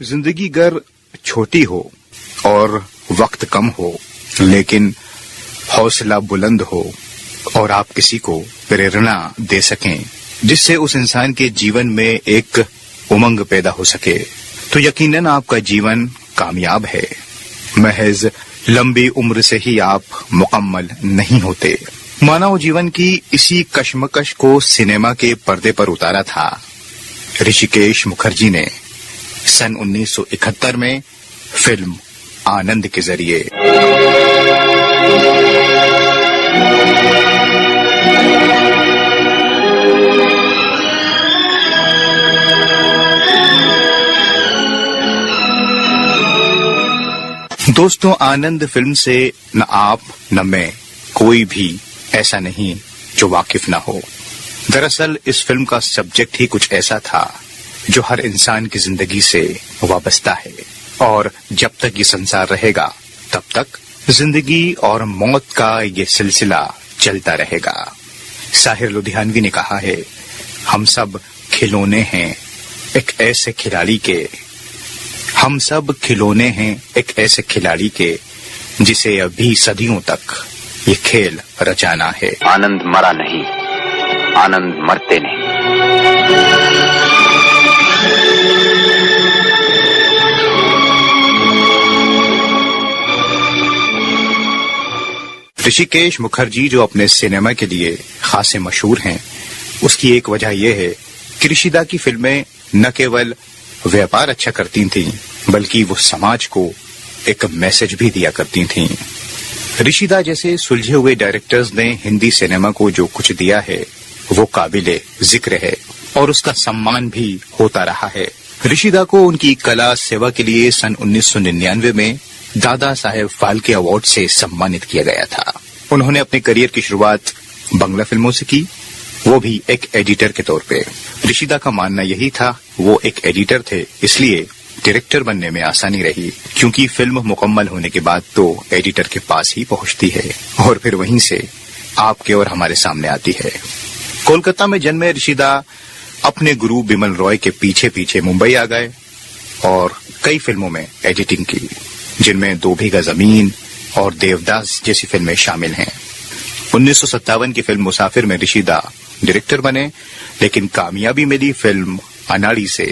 जिंदगी अगर छोटी हो और वक्त कम हो, लेकिन हौसला बुलंद हो और आप किसी को प्रेरणा दे सकें जिससे उस इंसान के जीवन में एक उमंग पैदा हो सके, तो यकीनन आपका जीवन कामयाब है। महज लंबी उम्र से ही आप मुकम्मल नहीं होते। मानव जीवन की इसी कश्मकश को सिनेमा के पर्दे पर उतारा था ऋषिकेश मुखर्जी ने सन 1971 में फिल्म आनंद के जरिए। दोस्तों, आनंद फिल्म से न आप न मैं कोई भी ऐसा नहीं जो वाकिफ न हो। दरअसल इस फिल्म का सब्जेक्ट ही कुछ ऐसा था जो हर इंसान की जिंदगी से वाबस्ता है और जब तक ये संसार रहेगा तब तक जिंदगी और मौत का ये सिलसिला चलता रहेगा। साहिर लुधियानवी ने कहा है, हम सब खिलौने हैं एक ऐसे खिलाड़ी के, हम सब खिलौने हैं एक ऐसे खिलाड़ी के जिसे अभी सदियों तक ये खेल रचाना है। आनंद मरा नहीं, आनंद मरते नहीं। ऋषिकेश मुखर्जी जो अपने सिनेमा के लिए खासे मशहूर हैं, उसकी एक वजह यह है कि ऋषिदा की फिल्में न केवल व्यापार अच्छा करती थीं, बल्कि वो समाज को एक मैसेज भी दिया करती थीं। ऋषिदा जैसे सुलझे हुए डायरेक्टर्स ने हिंदी सिनेमा को जो कुछ दिया है वो काबिले जिक्र है और उसका सम्मान भी होता रहा है। ऋषिदा को उनकी कला सेवा के लिए सन 1999 में दादा साहेब फाल्के अवार्ड से सम्मानित किया गया था। उन्होंने अपने करियर की शुरुआत बांग्ला फिल्मों से की, वो भी एक एडिटर के तौर पे। ऋषिदा का मानना यही था, वो एक एडिटर थे, इसलिए डायरेक्टर बनने में आसानी रही, क्योंकि फिल्म मुकम्मल होने के बाद तो एडिटर के पास ही पहुंचती है और फिर वहीं से आपके और हमारे सामने आती है। कोलकाता में जन्मे ऋषिदा अपने गुरु बिमल रॉय के पीछे पीछे मुंबई आ गए और कई फिल्मों में एडिटिंग की, जिनमें 2 बीघा जमीन और देवदास जैसी फिल्में शामिल हैं। 1957 की फिल्म मुसाफिर में ऋषिदा डायरेक्टर बने, लेकिन कामयाबी मिली फिल्म अनाड़ी से,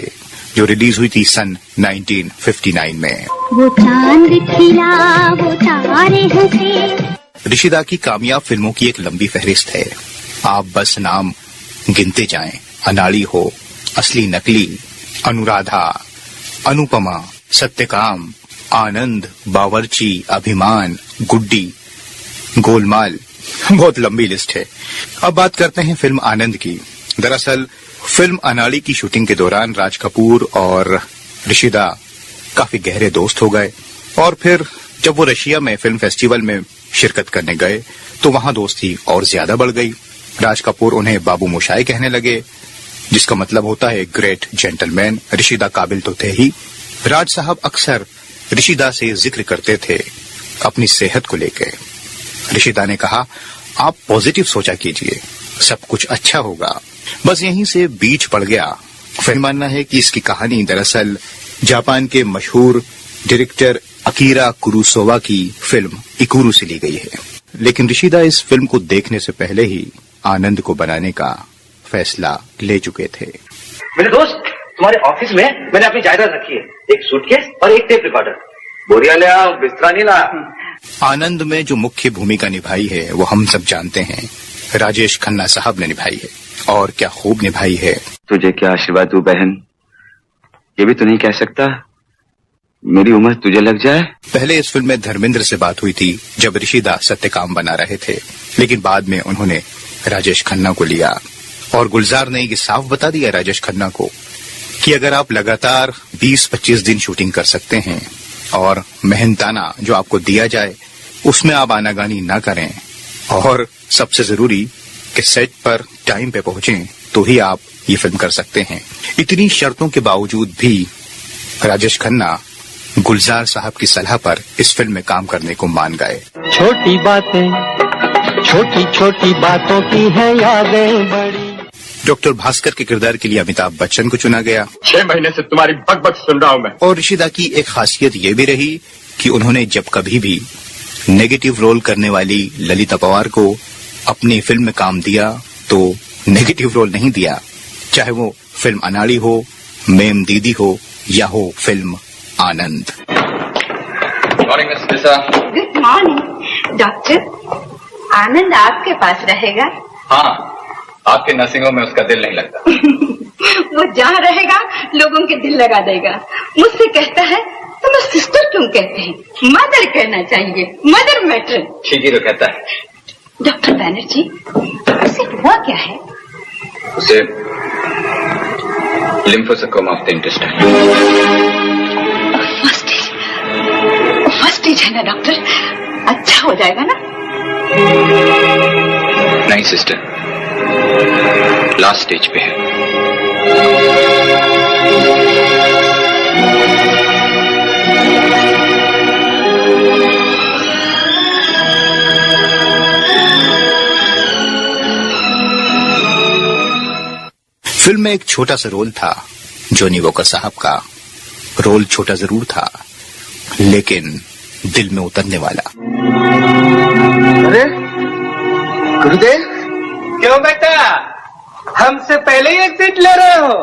जो रिलीज हुई थी सन 1959 में। वो चांद खिला, वो तारे हंसे। ऋषिदा की कामयाब फिल्मों की एक लंबी फहरिस्त है, आप बस नाम गिनते जाएं। अनाड़ी हो, असली नकली, अनुराधा, अनुपमा, सत्यकाम, आनंद, बावर्ची, अभिमान, गुड्डी, गोलमाल, बहुत लंबी लिस्ट है। अब बात करते हैं फिल्म आनंद की। दरअसल फिल्म अनाड़ी की शूटिंग के दौरान राज कपूर और ऋषिदा काफी गहरे दोस्त हो गए और फिर जब वो रशिया में फिल्म फेस्टिवल में शिरकत करने गए तो वहां दोस्ती और ज्यादा बढ़ गई। राज कपूर उन्हें बाबू मोशाय कहने लगे, जिसका मतलब होता है ग्रेट जेंटलमैन। ऋषिदा काबिल तो थे ही। राज साहब अक्सर ऋषिदा से जिक्र करते थे अपनी सेहत को लेकर। ऋषिदा ने कहा, आप पॉजिटिव सोचा कीजिए, सब कुछ अच्छा होगा। बस यहीं से बीच पड़ गया। फिर मानना है कि इसकी कहानी दरअसल जापान के मशहूर डायरेक्टर अकीरा कुरोसावा की फिल्म इकुरू से ली गई है, लेकिन ऋषिदा इस फिल्म को देखने से पहले ही आनंद को बनाने का फैसला ले चुके थे। मेरे दोस्त, तुम्हारे ऑफिस में मैंने अपनी जायदाद रखी है, एक सूटकेस और एक टेप रिकॉर्डर। बोरिया ले आओ, बिस्तरा नहीं ला। आनंद में जो मुख्य भूमिका निभाई है वो हम सब जानते हैं, राजेश खन्ना साहब ने निभाई है, और क्या खूब निभाई है। तुझे क्या आशीर्वाद दूं बहन, ये भी तो नहीं कह सकता मेरी उम्र तुझे लग जाए। पहले इस फिल्म में धर्मेंद्र से बात हुई थी जब ऋषिदा सत्यकाम बना रहे थे, लेकिन बाद में उन्होंने राजेश खन्ना को लिया और गुलजार ने ये साफ बता दिया राजेश खन्ना को कि अगर आप लगातार 20-25 दिन शूटिंग कर सकते हैं और मेहनताना जो आपको दिया जाए उसमें आप आनाकानी ना करें और सबसे जरूरी कि सेट पर टाइम पे पहुंचें, तो ही आप ये फिल्म कर सकते हैं। इतनी शर्तों के बावजूद भी राजेश खन्ना गुलजार साहब की सलाह पर इस फिल्म में काम करने को मान गए। छोटी छोटी बातों की है यादें बड़ी। डॉक्टर भास्कर के किरदार के लिए अमिताभ बच्चन को चुना गया। 6 महीने से तुम्हारी बक सुन रहा हूं मैं। और ऋषिदा की एक खासियत ये भी रही कि उन्होंने जब कभी भी नेगेटिव रोल करने वाली ललिता पवार को अपनी फिल्म में काम दिया तो नेगेटिव रोल नहीं दिया, चाहे वो फिल्म अनाड़ी हो, मेम दीदी हो या हो फिल्म आनंद। मॉर्निंग मिस बिसा। Good morning doctor. आनंद आपके पास रहेगा? हाँ, आपके नर्सिंग होम में उसका दिल नहीं लगता। वो जहाँ रहेगा लोगों के दिल लगा देगा। मुझसे कहता है तुम सिस्टर क्यों कहते हैं, मदर कहना चाहिए, मदर मैटर। ठीक ही तो कहता है। डॉक्टर बैनर्जी, उसे हुआ क्या है? उसे lymphosarcoma of the intestine. First stage है ना डॉक्टर? अच्छा हो जाएगा ना? नहीं सिस्टर, लास्ट स्टेज पे है। फिल्म में एक छोटा सा रोल था जॉनी वॉकर साहब का। रोल छोटा जरूर था लेकिन दिल में उतरने वाला। अरे गुरुदेव, क्यों बेटा हमसे पहले ही एक सीट ले रहे हो?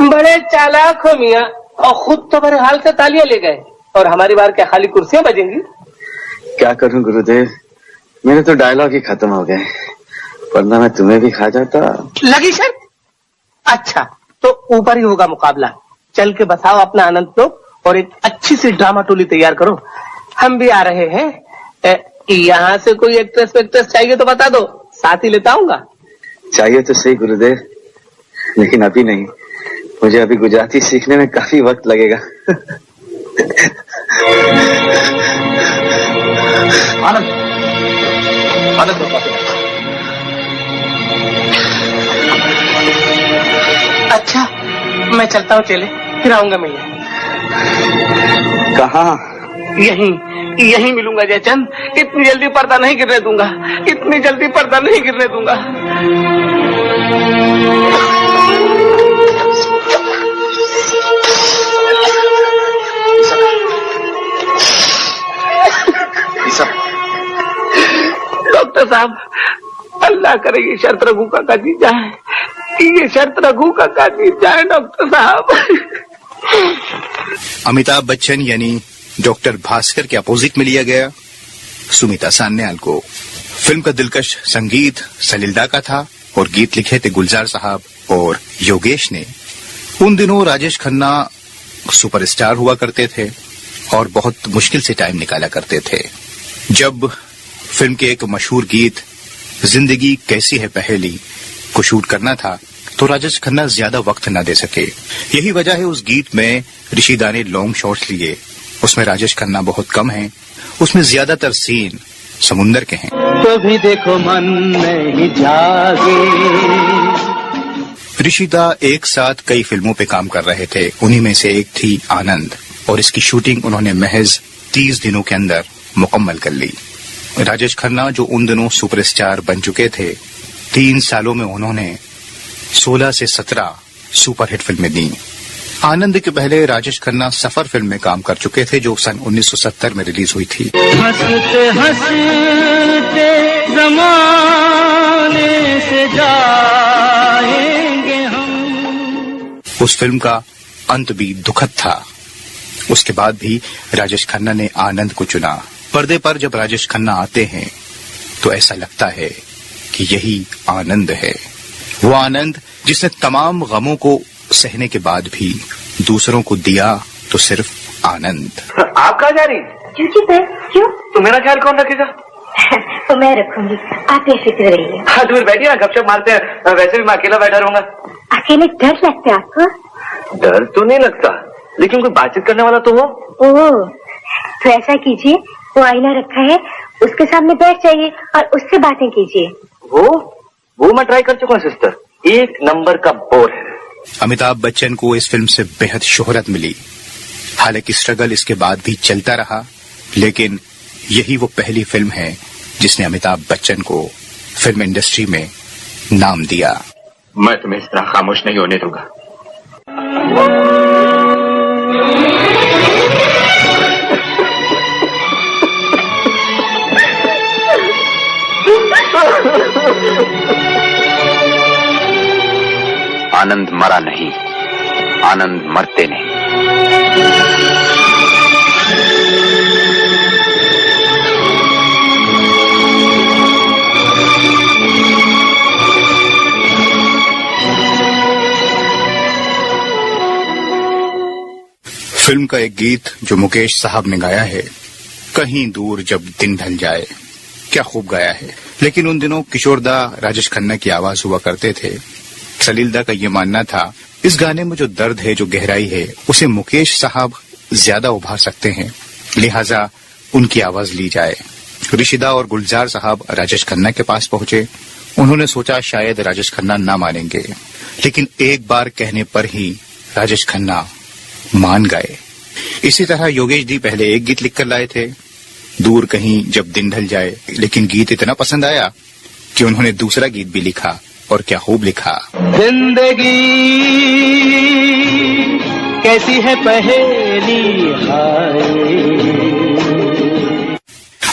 बड़े चालाक हो मियाँ, और खुद तो बड़े हाल से तालियां ले गए, और हमारी बार क्या खाली कुर्सियां बजेंगी? क्या करूं गुरुदेव, मेरे तो डायलॉग ही खत्म हो गए, वरना मैं तुम्हें भी खा जाता। लगी शर्त? अच्छा तो ऊपर ही होगा मुकाबला। चल के बसाओ अपना आनंद लोग और एक अच्छी सी ड्रामा टोली तैयार करो। हम भी आ रहे हैं। यहाँ से कोई एक्ट्रेस वेक्ट्रेस चाहिए तो बता दो, साथ ही लेता आऊंगा। चाहिए तो सही गुरुदेव, लेकिन अभी नहीं, मुझे अभी गुजराती सीखने में काफी वक्त लगेगा। आनंद आनंद अच्छा मैं चलता हूँ चले, फिर आऊंगा मिलने। कहाँ? यहीं मिलूंगा जयचंद। इतनी जल्दी पर्दा नहीं गिरने दूंगा, इतनी जल्दी पर्दा नहीं गिरने दूंगा। डॉक्टर साहब, अल्लाह करे ये शर्त रघु काका जीत जाए, ये शर्त रघु काका जीत जाए डॉक्टर साहब। अमिताभ बच्चन यानी डॉक्टर भास्कर के अपोजिट में लिया गया सुमिता सान्याल को। फिल्म का दिलकश संगीत सलिलदा का था और गीत लिखे थे गुलजार साहब और योगेश ने। उन दिनों राजेश खन्ना सुपरस्टार हुआ करते थे और बहुत मुश्किल से टाइम निकाला करते थे। जब फिल्म के एक मशहूर गीत जिंदगी कैसी है पहेली को शूट करना था तो राजेश खन्ना ज्यादा वक्त न दे सके। यही वजह है उस गीत में ऋषिदा ने लॉन्ग शॉट्स लिए। उसमें राजेश खन्ना बहुत कम हैं, उसमें ज्यादातर सीन समुंदर के हैं। कभी देखो मन नहीं जागे। ऋषिदा एक साथ कई फिल्मों पे काम कर रहे थे, उन्हीं में से एक थी आनंद, और इसकी शूटिंग उन्होंने महज 30 दिनों के अंदर मुकम्मल कर ली। राजेश खन्ना जो उन दिनों सुपरस्टार बन चुके थे, 3 सालों में उन्होंने 16 से 17 सुपरहिट फिल्में दी। आनंद के पहले राजेश खन्ना सफर फिल्म में काम कर चुके थे जो सन 1970 में रिलीज हुई थी। हंसते हंसते ज़माने से जाएंगे हम। उस फिल्म का अंत भी दुखद था। उसके बाद भी राजेश खन्ना ने आनंद को चुना। पर्दे पर जब राजेश खन्ना आते हैं तो ऐसा लगता है कि यही आनंद है, वो आनंद जिसने तमाम गमों को सहने के बाद भी दूसरों को दिया तो सिर्फ आनंद। आप कहाँ जा रही? क्योंकि मैं क्यों? तो मेरा ख्याल कौन रखेगा? तो मैं रखूंगी, आप बेफिक्र रहिए। हाँ तो फिर बैठिए ना, गपशप मारते हैं। वैसे भी मैं अकेला बैठा रहूंगा। अकेले डर लगता है आपको? डर तो नहीं लगता, लेकिन कोई बातचीत करने वाला तो हो। ओह, तो ऐसा कीजिए, वो आईना रखा है, उसके सामने बैठ जाइए और उससे बातें कीजिए। वो मैं ट्राई कर चुका हूँ सिस्टर, 1 नंबर का बोर है। अमिताभ बच्चन को इस फिल्म से बेहद शोहरत मिली। हालांकि स्ट्रगल इसके बाद भी चलता रहा, लेकिन यही वो पहली फिल्म है जिसने अमिताभ बच्चन को फिल्म इंडस्ट्री में नाम दिया। मैं तुम्हें इस तरह खामोश नहीं होने दूंगा। आनंद मरा नहीं, आनंद मरते नहीं। फिल्म का एक गीत जो मुकेश साहब ने गाया है, कहीं दूर जब दिन ढल जाए, क्या खूब गाया है। लेकिन उन दिनों किशोरदा, राजेश खन्ना की आवाज हुआ करते थे। सलीलदा का ये मानना था इस गाने में जो दर्द है, जो गहराई है, उसे मुकेश साहब ज्यादा उभार सकते हैं, लिहाजा उनकी आवाज ली जाए। ऋषिदा और गुलजार साहब राजेश खन्ना के पास पहुंचे। उन्होंने सोचा शायद राजेश खन्ना ना मानेंगे, लेकिन एक बार कहने पर ही राजेश खन्ना मान गए। इसी तरह योगेश दी पहले एक गीत लिखकर लाए थे, दूर कहीं जब दिन ढल जाए, लेकिन गीत इतना पसंद आया कि उन्होंने दूसरा गीत भी लिखा, और क्या खूब लिखा। जिंदगी कैसी है पहेली हाय।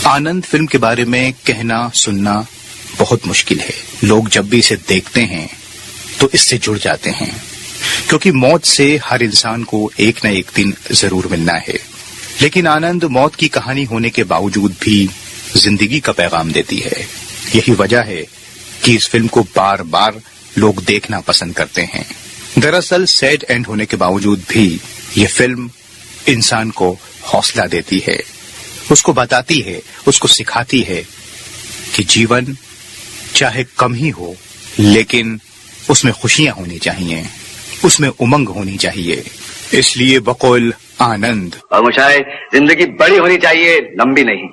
आनंद फिल्म के बारे में कहना सुनना बहुत मुश्किल है। लोग जब भी इसे देखते हैं तो इससे जुड़ जाते हैं, क्योंकि मौत से हर इंसान को एक न एक दिन जरूर मिलना है। लेकिन आनंद मौत की कहानी होने के बावजूद भी जिंदगी का पैगाम देती है। यही वजह है कि इस फिल्म को बार बार लोग देखना पसंद करते हैं। दरअसल सैड एंड होने के बावजूद भी ये फिल्म इंसान को हौसला देती है, उसको बताती है, उसको सिखाती है कि जीवन चाहे कम ही हो, लेकिन उसमें खुशियां होनी चाहिए, उसमें उमंग होनी चाहिए। इसलिए बकौल आनंद और मुझे जिंदगी बड़ी होनी चाहिए, लंबी नहीं।